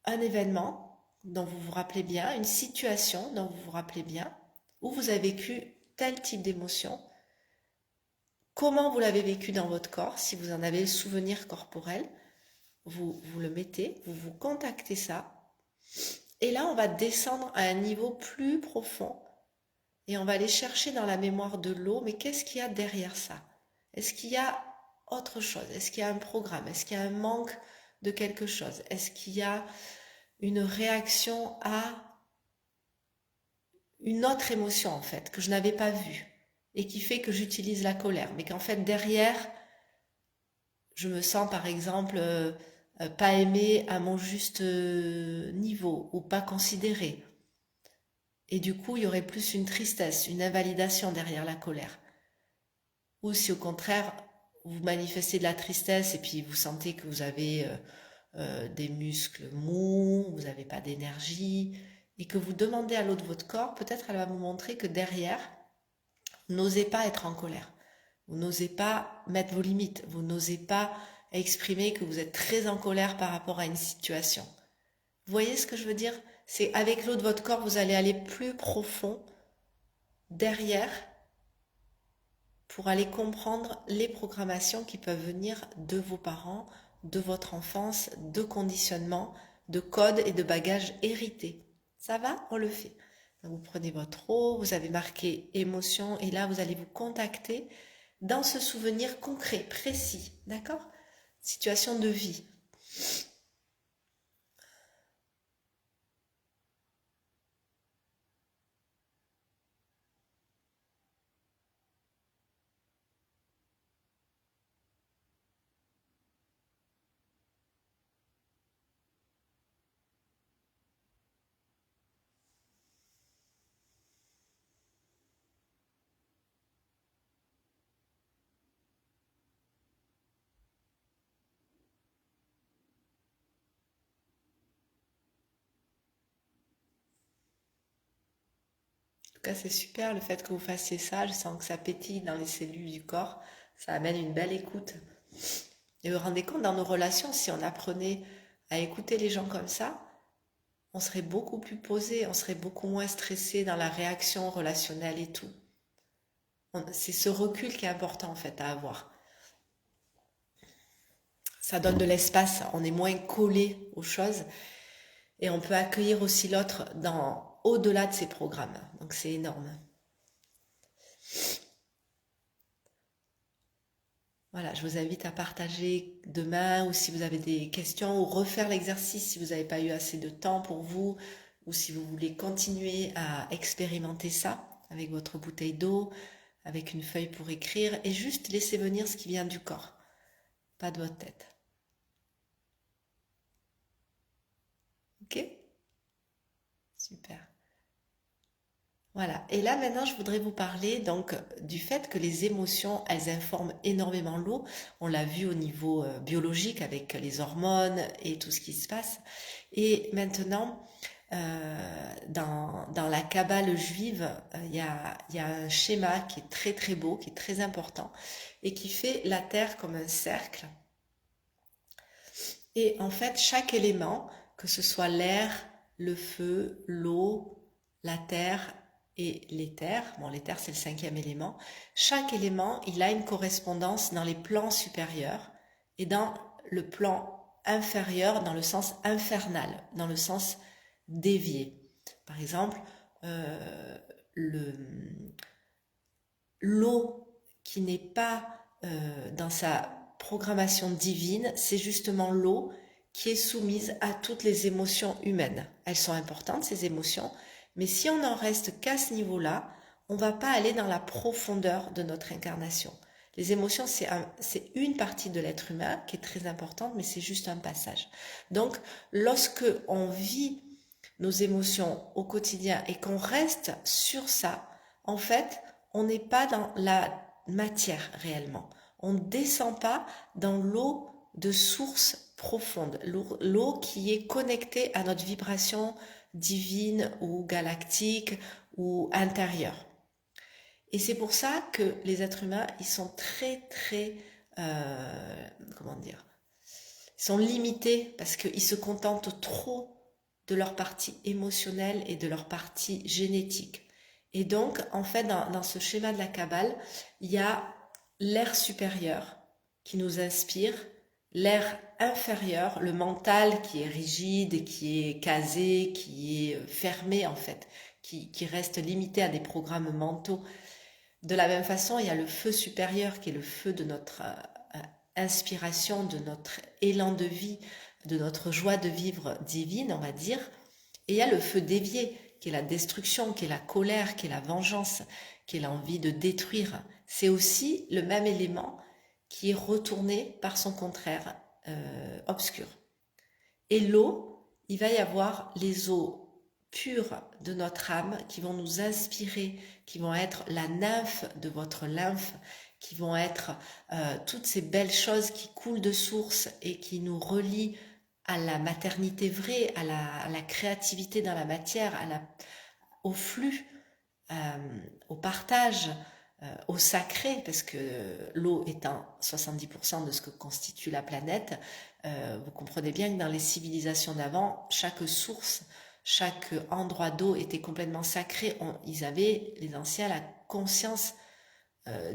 un événement dont vous vous rappelez bien, une situation dont vous vous rappelez bien, où vous avez vécu tel type d'émotion, comment vous l'avez vécu dans votre corps, si vous en avez le souvenir corporel, vous le mettez, vous vous contactez ça, et là on va descendre à un niveau plus profond, et on va aller chercher dans la mémoire de l'eau, mais qu'est-ce qu'il y a derrière ça? Est-ce qu'il y a autre chose? Est-ce qu'il y a un programme? Est-ce qu'il y a un manque de quelque chose? Est-ce qu'il y a une réaction à une autre émotion en fait, que je n'avais pas vue et qui fait que j'utilise la colère, mais qu'en fait derrière, je me sens par exemple pas aimée à mon juste niveau ou pas considérée. Et du coup, il y aurait plus une tristesse, une invalidation derrière la colère. Ou si au contraire, vous manifestez de la tristesse et puis vous sentez que vous avez des muscles mous, vous n'avez pas d'énergie, et que vous demandez à l'eau de votre corps, peut-être elle va vous montrer que derrière, vous n'osez pas être en colère. Vous n'osez pas mettre vos limites. Vous n'osez pas exprimer que vous êtes très en colère par rapport à une situation. Vous voyez ce que je veux dire? C'est avec l'eau de votre corps, vous allez aller plus profond derrière pour aller comprendre les programmations qui peuvent venir de vos parents, de votre enfance, de conditionnements, de codes et de bagages hérités. Ça va? On le fait. Donc vous prenez votre eau, vous avez marqué émotion et là vous allez vous contacter dans ce souvenir concret, précis. D'accord? Situation de vie. En tout cas, c'est super le fait que vous fassiez ça. Je sens que ça pétille dans les cellules du corps. Ça amène une belle écoute. Et vous vous rendez compte, dans nos relations, si on apprenait à écouter les gens comme ça, on serait beaucoup plus posé, on serait beaucoup moins stressé dans la réaction relationnelle et tout. C'est ce recul qui est important en fait à avoir. Ça donne de l'espace, on est moins collé aux choses et on peut accueillir aussi l'autre dans au-delà de ses programmes. Donc c'est énorme. Voilà, je vous invite à partager demain ou si vous avez des questions ou refaire l'exercice si vous n'avez pas eu assez de temps pour vous ou si vous voulez continuer à expérimenter ça avec votre bouteille d'eau, avec une feuille pour écrire et juste laisser venir ce qui vient du corps, pas de votre tête. Ok? Super. Voilà. Et là, maintenant, je voudrais vous parler donc du fait que les émotions, elles informent énormément l'eau. On l'a vu au niveau biologique avec les hormones et tout ce qui se passe. Et maintenant, dans la Kabbale juive, il y a un schéma qui est très très beau, qui est très important et qui fait la Terre comme un cercle. Et en fait, chaque élément, que ce soit l'air, le feu, l'eau, la terre et l'éther, bon l'éther c'est le 5e élément, chaque élément il a une correspondance dans les plans supérieurs et dans le plan inférieur, dans le sens infernal, dans le sens dévié. Par exemple, l'eau qui n'est pas dans sa programmation divine, c'est justement l'eau qui est soumise à toutes les émotions humaines. Elles sont importantes, ces émotions, mais si on n'en reste qu'à ce niveau-là, on ne va pas aller dans la profondeur de notre incarnation. Les émotions, c'est une partie de l'être humain qui est très importante, mais c'est juste un passage. Donc, lorsque on vit nos émotions au quotidien et qu'on reste sur ça, en fait, on n'est pas dans la matière réellement. On ne descend pas dans l'eau de source profonde, l'eau qui est connectée à notre vibration divine ou galactique ou intérieure. Et c'est pour ça que les êtres humains, ils sont très, comment dire, ils sont limités parce qu'ils se contentent trop de leur partie émotionnelle et de leur partie génétique. Et donc, en fait, dans ce schéma de la Kabbale, il y a l'air supérieur qui nous inspire, l'air inférieur, le mental qui est rigide, qui est casé, qui est fermé en fait, qui reste limité à des programmes mentaux. De la même façon, il y a le feu supérieur qui est le feu de notre inspiration, de notre élan de vie, de notre joie de vivre divine, on va dire. Et il y a le feu dévié qui est la destruction, qui est la colère, qui est la vengeance, qui est l'envie de détruire. C'est aussi le même élément qui est retourné par son contraire obscur. Et l'eau, il va y avoir les eaux pures de notre âme qui vont nous inspirer, qui vont être la nymphe de votre lymphe, qui vont être toutes ces belles choses qui coulent de source et qui nous relient à la maternité vraie, à la créativité dans la matière, au flux, au partage, au sacré, parce que l'eau étant 70% de ce que constitue la planète, vous comprenez bien que dans les civilisations d'avant, chaque source, chaque endroit d'eau était complètement sacré. Ils avaient, les anciens, la conscience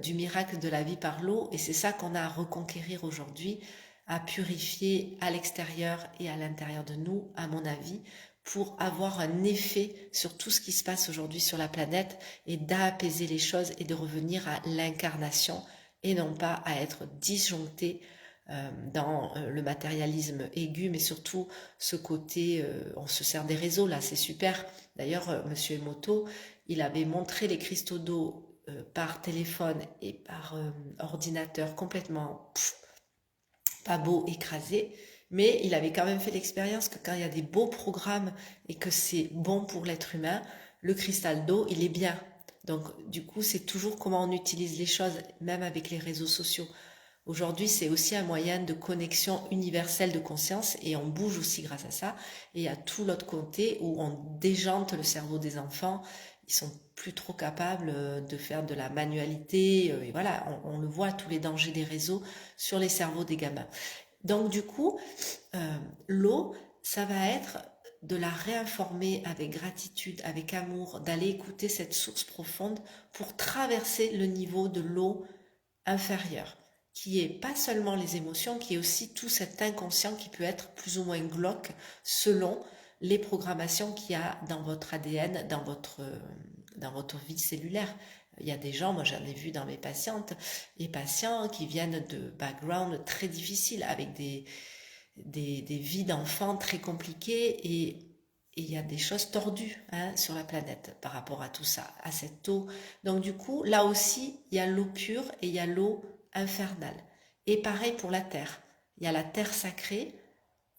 du miracle de la vie par l'eau, et c'est ça qu'on a à reconquérir aujourd'hui, à purifier à l'extérieur et à l'intérieur de nous, à mon avis, pour avoir un effet sur tout ce qui se passe aujourd'hui sur la planète et d'apaiser les choses et de revenir à l'incarnation et non pas à être disjoncté dans le matérialisme aigu, mais surtout ce côté, on se sert des réseaux, là c'est super. D'ailleurs, Monsieur Emoto, il avait montré les cristaux d'eau par téléphone et par ordinateur complètement pas beau, écrasé, mais il avait quand même fait l'expérience que quand il y a des beaux programmes et que c'est bon pour l'être humain, le cristal d'eau, il est bien. Donc du coup, c'est toujours comment on utilise les choses, même avec les réseaux sociaux. Aujourd'hui, c'est aussi un moyen de connexion universelle de conscience et on bouge aussi grâce à ça. Et il y a tout l'autre côté où on déjante le cerveau des enfants. Ils sont plus trop capables de faire de la manualité. Et voilà, on le voit, tous les dangers des réseaux sur les cerveaux des gamins. Donc du coup, l'eau, ça va être de la réinformer avec gratitude, avec amour, d'aller écouter cette source profonde pour traverser le niveau de l'eau inférieure, qui est pas seulement les émotions, qui est aussi tout cet inconscient qui peut être plus ou moins glauque selon les programmations qu'il y a dans votre ADN, dans votre vie cellulaire. Il y a des gens, moi j'en ai vu dans mes patientes, les patients qui viennent de background très difficiles, avec des vies d'enfants très compliquées, et il y a des choses tordues sur la planète par rapport à tout ça, à cette eau. Donc du coup, là aussi, il y a l'eau pure et il y a l'eau infernale. Et pareil pour la terre. Il y a la terre sacrée,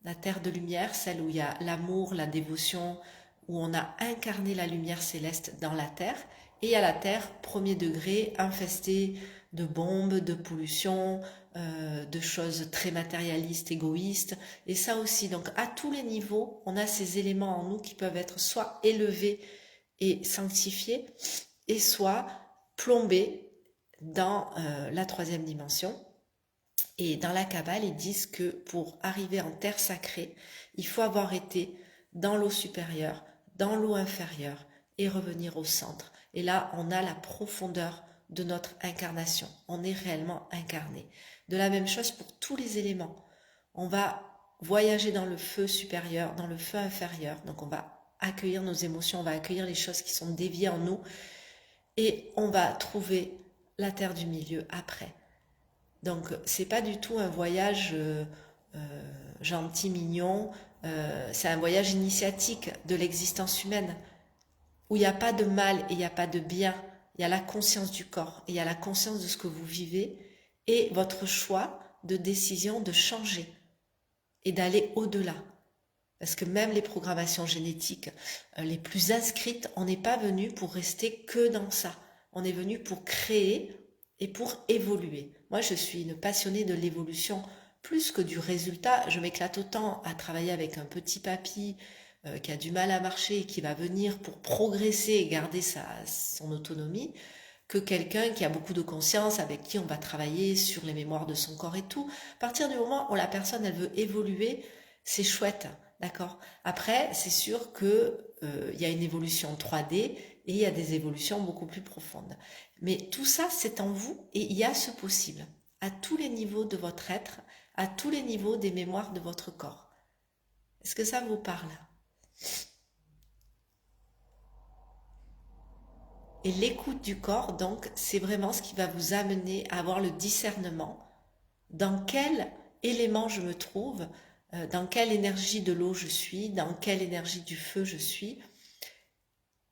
la terre de lumière, celle où il y a l'amour, la dévotion, où on a incarné la lumière céleste dans la terre. Et il y a la terre premier degré, infestée de bombes, de pollution, de choses très matérialistes, égoïstes. Et ça aussi, donc à tous les niveaux, on a ces éléments en nous qui peuvent être soit élevés et sanctifiés, et soit plombés dans la troisième dimension. Et dans la Kabbale, ils disent que pour arriver en terre sacrée, il faut avoir été dans l'eau supérieure, dans l'eau inférieure et revenir au centre. Et là, on a la profondeur de notre incarnation. On est réellement incarné. De la même chose pour tous les éléments. On va voyager dans le feu supérieur, dans le feu inférieur. Donc on va accueillir nos émotions, on va accueillir les choses qui sont déviées en nous et on va trouver la terre du milieu après. Donc c'est pas du tout un voyage gentil, mignon, c'est un voyage initiatique de l'existence humaine où il n'y a pas de mal et il n'y a pas de bien, il y a la conscience du corps, et il y a la conscience de ce que vous vivez et votre choix de décision de changer et d'aller au-delà. Parce que même les programmations génétiques les plus inscrites, on n'est pas venu pour rester que dans ça. On est venu pour créer et pour évoluer. Moi, je suis une passionnée de l'évolution plus que du résultat. Je m'éclate autant à travailler avec un petit papy qui a du mal à marcher et qui va venir pour progresser et garder son autonomie, que quelqu'un qui a beaucoup de conscience, avec qui on va travailler sur les mémoires de son corps et tout. À partir du moment où la personne, elle veut évoluer, c'est chouette, d'accord? Après, c'est sûr que y a une évolution 3D et il y a des évolutions beaucoup plus profondes. Mais tout ça, c'est en vous et il y a ce possible à tous les niveaux de votre être, à tous les niveaux des mémoires de votre corps. Est-ce que ça vous parle? Et l'écoute du corps, donc, c'est vraiment ce qui va vous amener à avoir le discernement dans quel élément je me trouve, dans quelle énergie de l'eau je suis, dans quelle énergie du feu je suis,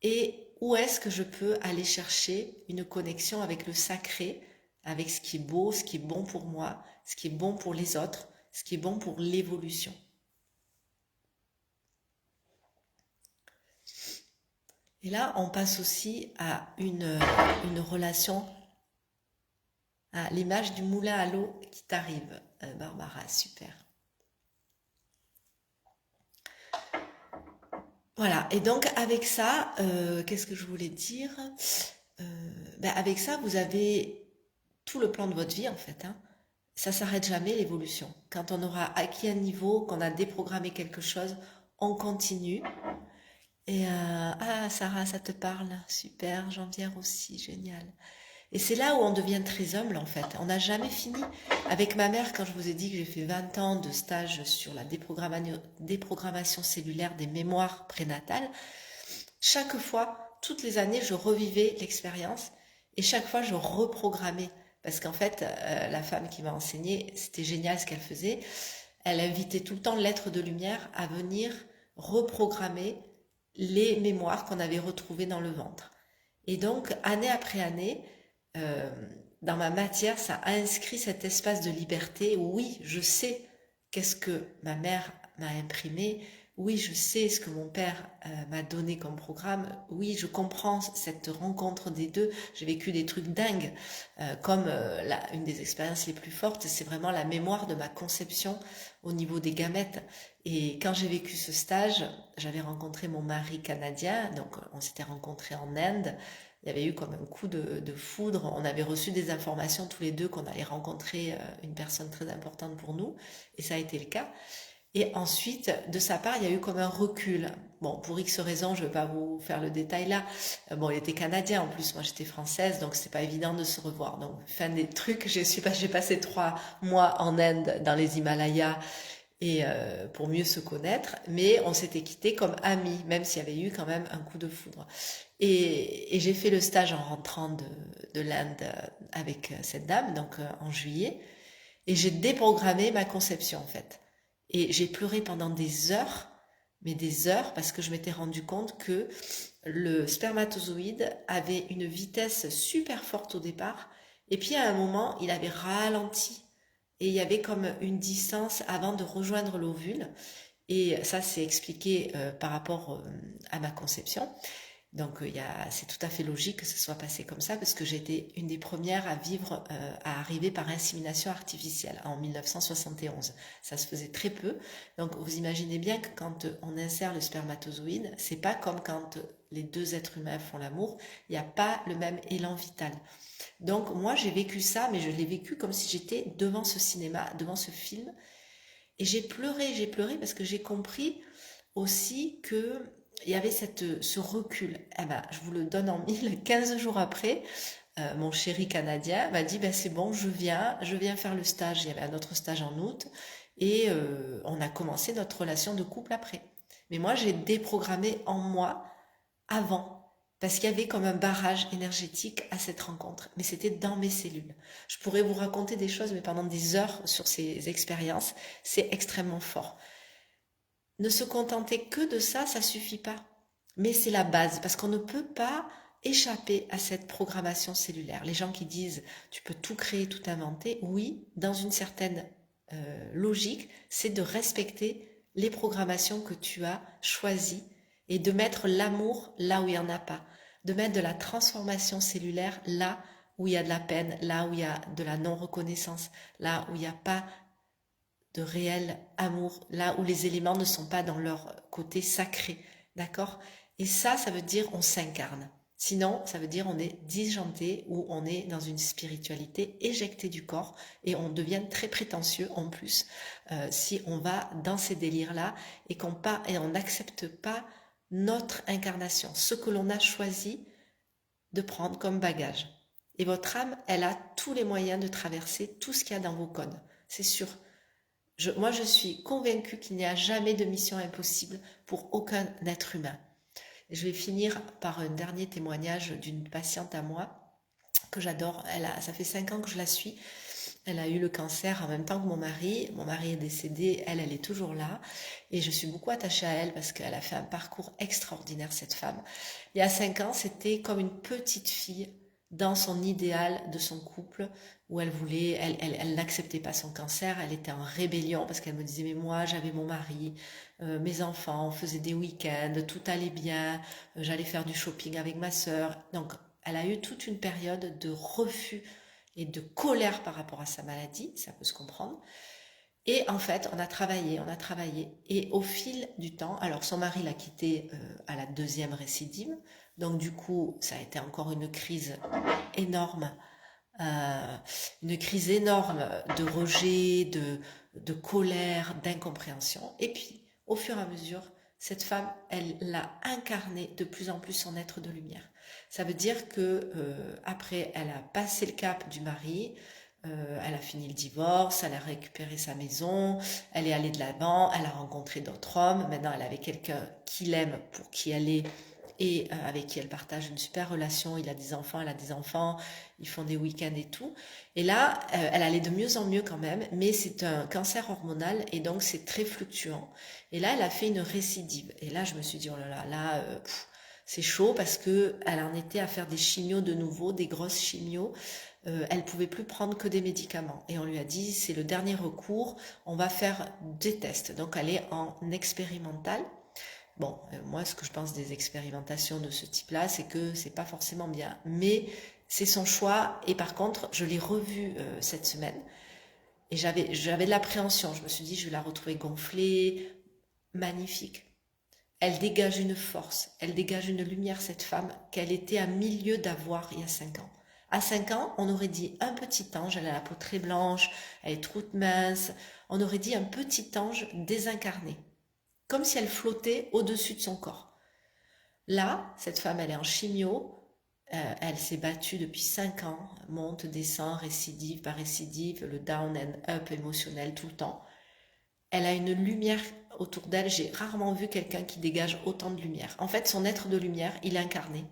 et où est-ce que je peux aller chercher une connexion avec le sacré, avec ce qui est beau, ce qui est bon pour moi, ce qui est bon pour les autres, ce qui est bon pour l'évolution. Et là, on passe aussi à une relation, à l'image du moulin à l'eau qui t'arrive, Barbara, super. Voilà, et donc avec ça, qu'est-ce que je voulais dire? Avec ça, vous avez tout le plan de votre vie en fait. Hein. Ça s'arrête jamais l'évolution. Quand on aura acquis un niveau, qu'on a déprogrammé quelque chose, on continue. Et ah Sarah, ça te parle, super, Jean-Pierre aussi, génial. Et c'est là où on devient très humble en fait. On n'a jamais fini. Avec ma mère, quand je vous ai dit que j'ai fait 20 ans de stage sur la déprogrammation cellulaire des mémoires prénatales, chaque fois, toutes les années, je revivais l'expérience et chaque fois, je reprogrammais. Parce qu'en fait, la femme qui m'a enseigné, c'était génial ce qu'elle faisait. Elle invitait tout le temps l'être de lumière à venir reprogrammer les mémoires qu'on avait retrouvées dans le ventre. Et donc, année après année, dans ma matière, ça a inscrit cet espace de liberté. Oui, je sais qu'est-ce que ma mère m'a imprimé. Oui, je sais ce que mon père m'a donné comme programme. Oui, je comprends cette rencontre des deux. J'ai vécu des trucs dingues. Comme une des expériences les plus fortes, c'est vraiment la mémoire de ma conception au niveau des gamètes. Et quand j'ai vécu ce stage, j'avais rencontré mon mari canadien. Donc, on s'était rencontrés en Inde. Il y avait eu comme un coup de foudre. On avait reçu des informations tous les deux qu'on allait rencontrer une personne très importante pour nous. Et ça a été le cas. Et ensuite, de sa part, il y a eu comme un recul. Bon, pour X raisons, je ne vais pas vous faire le détail là. Bon, il était canadien en plus, moi j'étais française, donc c'est pas évident de se revoir. Donc, fin des trucs, j'ai passé 3 mois en Inde, dans les Himalayas, et pour mieux se connaître, mais on s'était quittés comme amis, même s'il y avait eu quand même un coup de foudre. Et j'ai fait le stage en rentrant de l'Inde avec cette dame, donc en juillet, et j'ai déprogrammé ma conception en fait. Et j'ai pleuré pendant des heures, mais des heures, parce que je m'étais rendu compte que le spermatozoïde avait une vitesse super forte au départ, et puis à un moment, il avait ralenti, et il y avait comme une distance avant de rejoindre l'ovule, et ça c'est expliqué par rapport à ma conception. Donc c'est tout à fait logique que ce soit passé comme ça parce que j'ai été une des premières à vivre, à arriver par insémination artificielle en 1971. Ça se faisait très peu. Donc vous imaginez bien que quand on insère le spermatozoïde, c'est pas comme quand les deux êtres humains font l'amour, il n'y a pas le même élan vital. Donc moi j'ai vécu ça, mais je l'ai vécu comme si j'étais devant ce cinéma, devant ce film. Et j'ai pleuré parce que j'ai compris aussi que il y avait ce recul. Eh ben, je vous le donne en mille, 15 jours après, mon chéri canadien m'a dit, ben c'est bon, je viens faire le stage. Il y avait un autre stage en août et on a commencé notre relation de couple après. Mais moi, j'ai déprogrammé en moi avant, parce qu'il y avait comme un barrage énergétique à cette rencontre, mais c'était dans mes cellules. Je pourrais vous raconter des choses, mais pendant des heures sur ces expériences, c'est extrêmement fort. Ne se contenter que de ça, ça suffit pas. Mais c'est la base, parce qu'on ne peut pas échapper à cette programmation cellulaire. Les gens qui disent tu peux tout créer, tout inventer, oui, dans une certaine logique, c'est de respecter les programmations que tu as choisies et de mettre l'amour là où il n'y en a pas, de mettre de la transformation cellulaire là où il y a de la peine, là où il y a de la non-reconnaissance, là où il n'y a pas de réel amour, là où les éléments ne sont pas dans leur côté sacré, d'accord? Et ça veut dire on s'incarne. Sinon, ça veut dire on est disjoncté ou on est dans une spiritualité éjectée du corps et on devient très prétentieux en plus si on va dans ces délires-là et on n'accepte pas notre incarnation, ce que l'on a choisi de prendre comme bagage. Et votre âme, elle a tous les moyens de traverser tout ce qu'il y a dans vos codes, c'est sûr. Moi, je suis convaincue qu'il n'y a jamais de mission impossible pour aucun être humain. Je vais finir par un dernier témoignage d'une patiente à moi que j'adore. Ça fait 5 ans que je la suis. Elle a eu le cancer en même temps que mon mari. Mon mari est décédé, elle est toujours là. Et je suis beaucoup attachée à elle parce qu'elle a fait un parcours extraordinaire, cette femme. Il y a 5 ans, c'était comme une petite fille dans son idéal de son couple où elle n'acceptait pas son cancer, elle était en rébellion parce qu'elle me disait mais moi j'avais mon mari, mes enfants, on faisait des week-ends, tout allait bien, j'allais faire du shopping avec ma sœur. Donc elle a eu toute une période de refus et de colère par rapport à sa maladie, ça peut se comprendre. Et en fait, on a travaillé, et au fil du temps, alors son mari l'a quittée à la 2e récidive, donc du coup, ça a été encore énorme, une crise énorme de rejet, de colère, d'incompréhension. Et puis, au fur et à mesure, cette femme, elle l'a incarné de plus en plus son être de lumière. Ça veut dire que après, elle a passé le cap du mari. Elle a fini le divorce, elle a récupéré sa maison, elle est allée de l'avant, elle a rencontré d'autres hommes. Maintenant, elle avait quelqu'un qui l'aime, pour qui elle est et avec qui elle partage une super relation. Il a des enfants, elle a des enfants, ils font des week-ends et tout. Et là, elle allait de mieux en mieux quand même, mais c'est un cancer hormonal et donc c'est très fluctuant. Et là, elle a fait une récidive. Et là, je me suis dit, oh là là, c'est chaud parce que elle en était à faire des chimios de nouveau, des grosses chimios. Elle pouvait plus prendre que des médicaments. Et on lui a dit, c'est le dernier recours, on va faire des tests. Donc elle est en expérimental. Bon, moi, ce que je pense des expérimentations de ce type-là, c'est que c'est pas forcément bien. Mais c'est son choix. Et par contre, je l'ai revue cette semaine. Et j'avais de l'appréhension. Je me suis dit, je vais la retrouver gonflée, magnifique. Elle dégage une force, elle dégage une lumière, cette femme, qu'elle était à milieu d'avoir il y a 5 ans. À 5 ans, on aurait dit un petit ange, elle a la peau très blanche, elle est toute mince, on aurait dit un petit ange désincarné, comme si elle flottait au-dessus de son corps. Là, cette femme, elle est en chimio, elle s'est battue depuis 5 ans, monte, descend, récidive par récidive, le down and up émotionnel tout le temps. Elle a une lumière autour d'elle. J'ai rarement vu quelqu'un qui dégage autant de lumière. En fait, son être de lumière, il est incarné.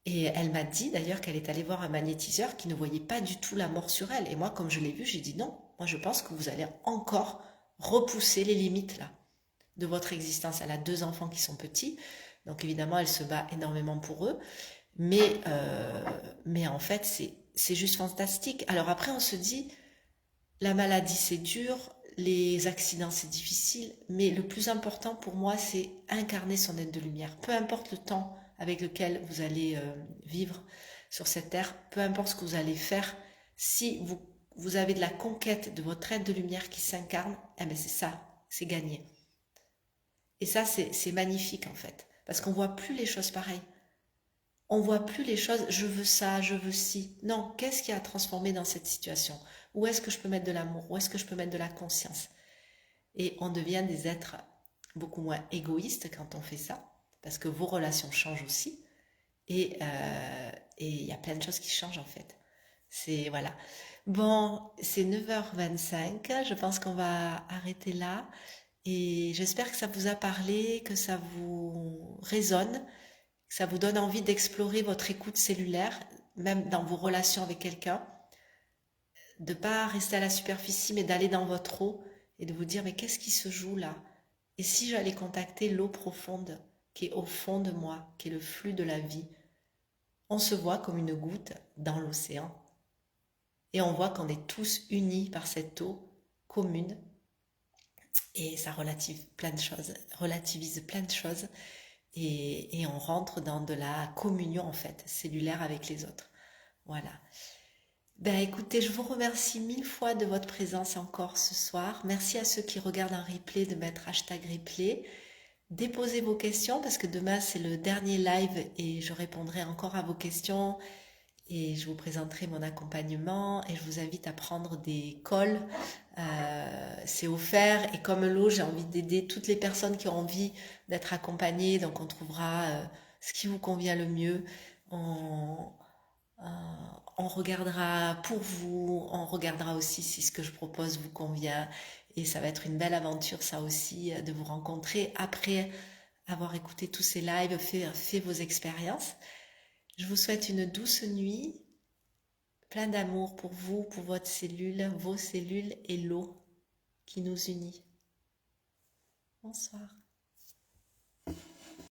Et elle m'a dit d'ailleurs qu'elle est allée voir un magnétiseur qui ne voyait pas du tout la mort sur elle. Et moi, comme je l'ai vu, j'ai dit non. Moi, je pense que vous allez encore repousser les limites là de votre existence. Elle a 2 enfants qui sont petits. Donc évidemment, elle se bat énormément pour eux. Mais en fait, c'est juste fantastique. Alors après, on se dit, la maladie, c'est dur, les accidents, c'est difficile, mais le plus important pour moi, c'est incarner son être de lumière. Peu importe le temps avec lequel vous allez vivre sur cette terre, peu importe ce que vous allez faire, si vous avez de la conquête de votre être de lumière qui s'incarne, eh ben c'est ça, c'est gagné. Et ça, c'est magnifique en fait, parce qu'on voit plus les choses pareilles. On voit plus les choses, je veux ça, je veux ci. Non, qu'est-ce qui a transformé dans cette situation? Où est-ce que je peux mettre de l'amour? Où est-ce que je peux mettre de la conscience? Et on devient des êtres beaucoup moins égoïstes quand on fait ça, parce que vos relations changent aussi. Et il y a plein de choses qui changent en fait. C'est voilà. Bon, c'est 9h25. Je pense qu'on va arrêter là. Et j'espère que ça vous a parlé, que ça vous résonne, que ça vous donne envie d'explorer votre écoute cellulaire, même dans vos relations avec quelqu'un, de pas rester à la superficie, mais d'aller dans votre eau et de vous dire, mais qu'est-ce qui se joue là? Et si j'allais contacter l'eau profonde qui est au fond de moi, qui est le flux de la vie? On se voit comme une goutte dans l'océan et on voit qu'on est tous unis par cette eau commune et ça relativise plein de choses et on rentre dans de la communion en fait cellulaire avec les autres. Voilà. Ben écoutez, je vous remercie mille fois de votre présence encore ce soir. Merci à ceux qui regardent un replay de mettre hashtag replay. Déposez vos questions parce que demain c'est le dernier live et je répondrai encore à vos questions et je vous présenterai mon accompagnement et je vous invite à prendre des calls. C'est offert et comme l'eau, j'ai envie d'aider toutes les personnes qui ont envie d'être accompagnées. Donc on trouvera ce qui vous convient le mieux. On, euh, on regardera pour vous, on regardera aussi si ce que je propose vous convient et ça va être une belle aventure ça aussi de vous rencontrer après avoir écouté tous ces lives, fait vos expériences. Je vous souhaite une douce nuit, plein d'amour pour vous, pour votre cellule, vos cellules et l'eau qui nous unit. Bonsoir.